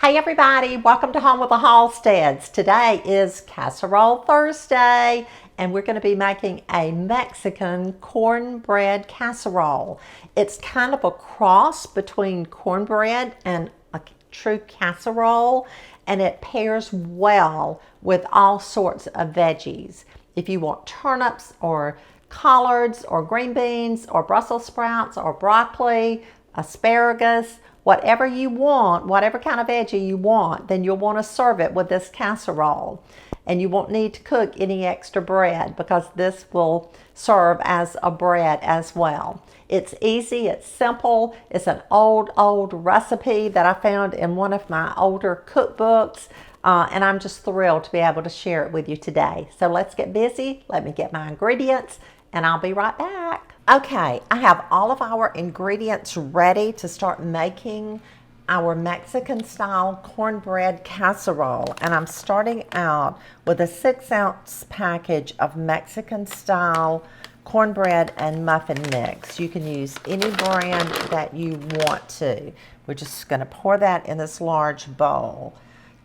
Hey everybody, welcome to Home with the Halsteads. Today is Casserole Thursday and we're going to be making a Mexican cornbread casserole. It's kind of a cross between cornbread and a true casserole, and it pairs well with all sorts of veggies. If you want turnips or collards or green beans or Brussels sprouts or broccoli, asparagus, whatever you want, whatever kind of veggie you want, then you'll want to serve it with this casserole. And you won't need to cook any extra bread because this will serve as a bread as well. It's easy, it's simple, it's an old recipe that I found in one of my older cookbooks, and I'm just thrilled to be able to share it with you today. So let's get busy, let me get my ingredients, and I'll be right back. Okay, I have all of our ingredients ready to start making our Mexican style cornbread casserole. And I'm starting out with a 6-ounce package of Mexican style cornbread and muffin mix. You can use any brand that you want to. We're just going to pour that in this large bowl.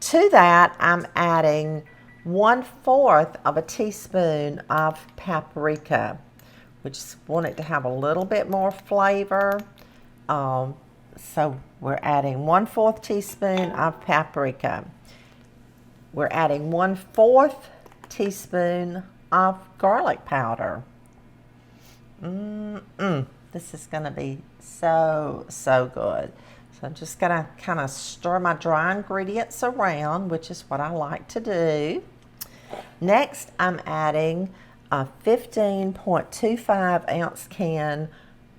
To that, I'm adding 1/4 of a teaspoon of paprika. We just want it to have a little bit more flavor. So we're adding 1/4 teaspoon of paprika. We're adding 1/4 teaspoon of garlic powder. This is going to be so good. So I'm just going to kind of stir my dry ingredients around, which is what I like to do. Next, I'm adding a 15.25 ounce can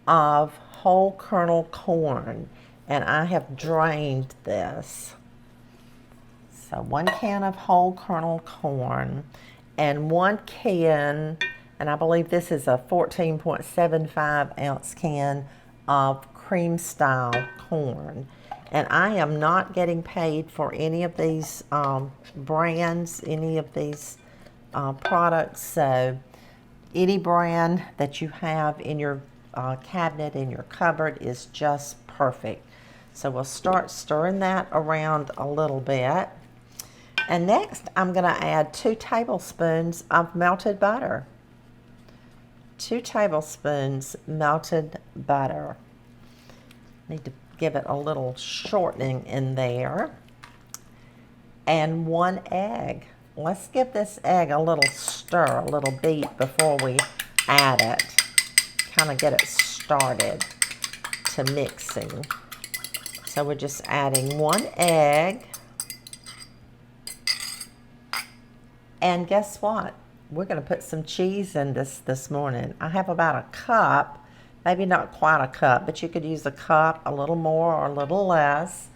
of whole kernel corn, and I have drained this. So 1 can of whole kernel corn and 1 can, and I believe this is a 14.75 ounce can of cream style corn. And I am not getting paid for any of these brands, any of these products, so any brand that you have in your cabinet, in your cupboard, is just perfect. So we'll start stirring that around a little bit. And next I'm going to add 2 tablespoons of melted butter. 2 tablespoons melted butter. Need to give it a little shortening in there. And 1 egg. Let's give this egg a little stir, a little beat before we add it. Kind of get it started to mixing. So we're just adding 1 egg. And guess what? We're going to put some cheese in this morning. I have about a cup, maybe not quite a cup, but you could use a cup, a little more or a little less,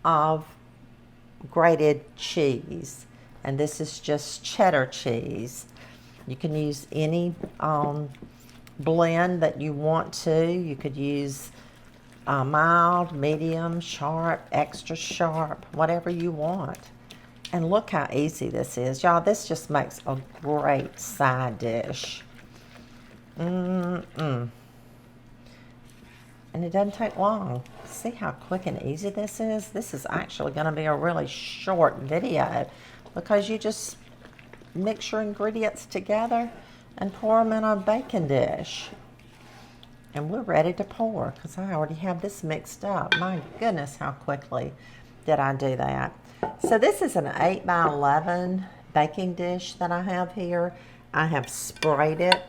of grated cheese. And this is just cheddar cheese. You can use any blend that you want to. You could use mild, medium, sharp, extra sharp, whatever you want. And look how easy this is. Y'all, this just makes a great side dish. And it doesn't take long. See how quick and easy this is? This is actually going to be a really short video, because you just mix your ingredients together and pour them in a baking dish. And we're ready to pour because I already have this mixed up. My goodness, how quickly did I do that. So this is an 8 by 11 baking dish that I have here. I have sprayed it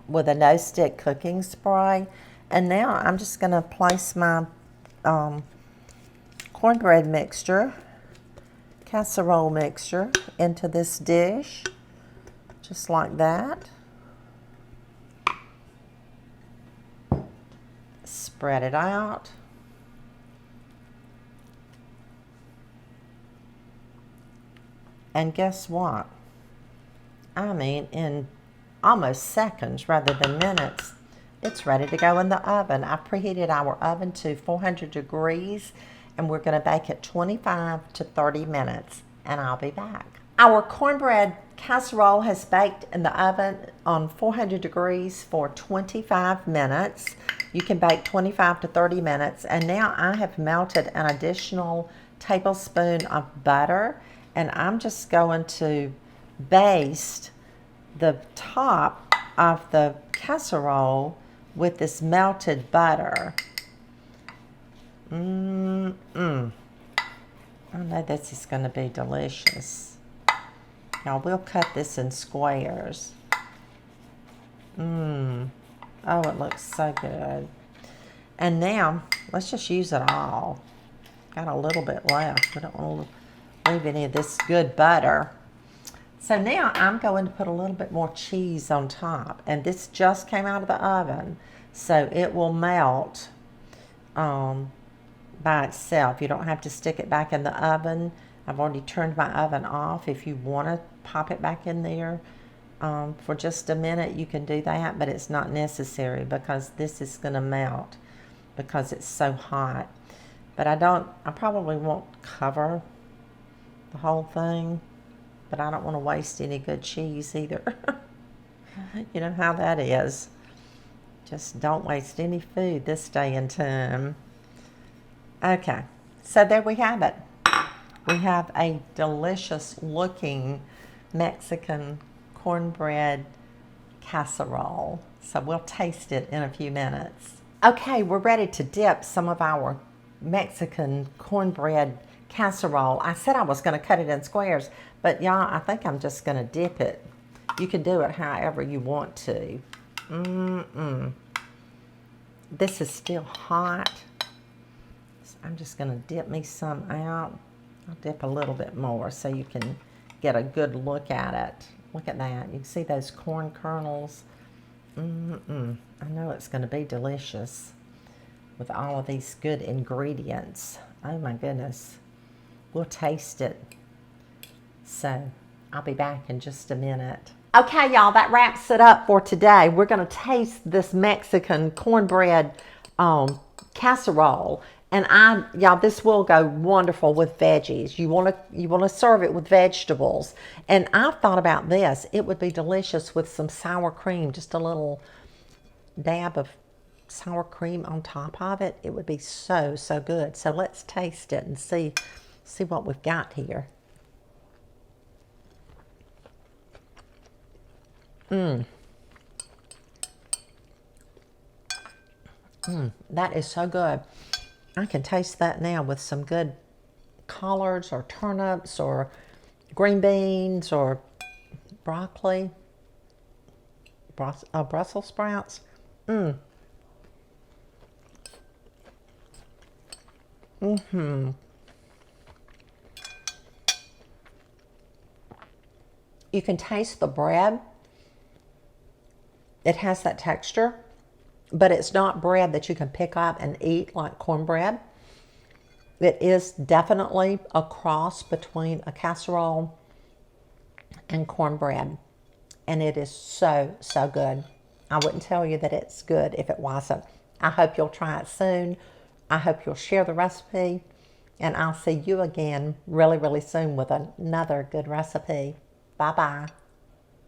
with a no-stick cooking spray. And now I'm just going to place my cornbread mixture, casserole mixture, into this dish, just like that. Spread it out. And guess what? I mean, in almost seconds rather than minutes, it's ready to go in the oven. I preheated our oven to 400 degrees, and we're going to bake it 25 to 30 minutes, and I'll be back. Our cornbread casserole has baked in the oven on 400 degrees for 25 minutes. You can bake 25 to 30 minutes, and now I have melted an additional tablespoon of butter, and I'm just going to baste the top of the casserole with this melted butter. I know this is going to be delicious. Now we'll cut this in squares. Oh, it looks so good. And now let's just use it all. Got a little bit left. We don't want to leave any of this good butter. So now I'm going to put a little bit more cheese on top. And this just came out of the oven, so it will melt by itself. You don't have to stick it back in the oven. I've already turned my oven off. If you want to pop it back in there for just a minute, you can do that, but it's not necessary because this is going to melt because it's so hot. But I probably won't cover the whole thing, but I don't want to waste any good cheese either. You know how that is. Just don't waste any food this day and time. Okay, so there we have it. We have a delicious looking Mexican cornbread casserole. So we'll taste it in a few minutes. Okay, we're ready to dip some of our Mexican cornbread casserole. I said I was going to cut it in squares, but y'all, I think I'm just going to dip it. You can do it however you want to. This is still hot. So I'm just going to dip me some out. I'll dip a little bit more so you can get a good look at it. Look at that. You can see those corn kernels. I know it's going to be delicious with all of these good ingredients. Oh my goodness. We'll taste it. So I'll be back in just a minute. Okay, y'all, that wraps it up for today. We're going to taste this Mexican cornbread casserole. And y'all, this will go wonderful with veggies. You want to serve it with vegetables. And I've thought about this. It would be delicious with some sour cream, just a little dab of sour cream on top of it. It would be so, so good. So let's taste it and see what we've got here. That is so good. I can taste that now with some good collards or turnips or green beans or broccoli, Brussels sprouts. You can taste the bread. It has that texture, but it's not bread that you can pick up and eat like cornbread. It is definitely a cross between a casserole and cornbread, and it is so, so good. I wouldn't tell you that it's good if it wasn't. I hope you'll try it soon. I hope you'll share the recipe, and I'll see you again really, really soon with another good recipe. Bye-bye.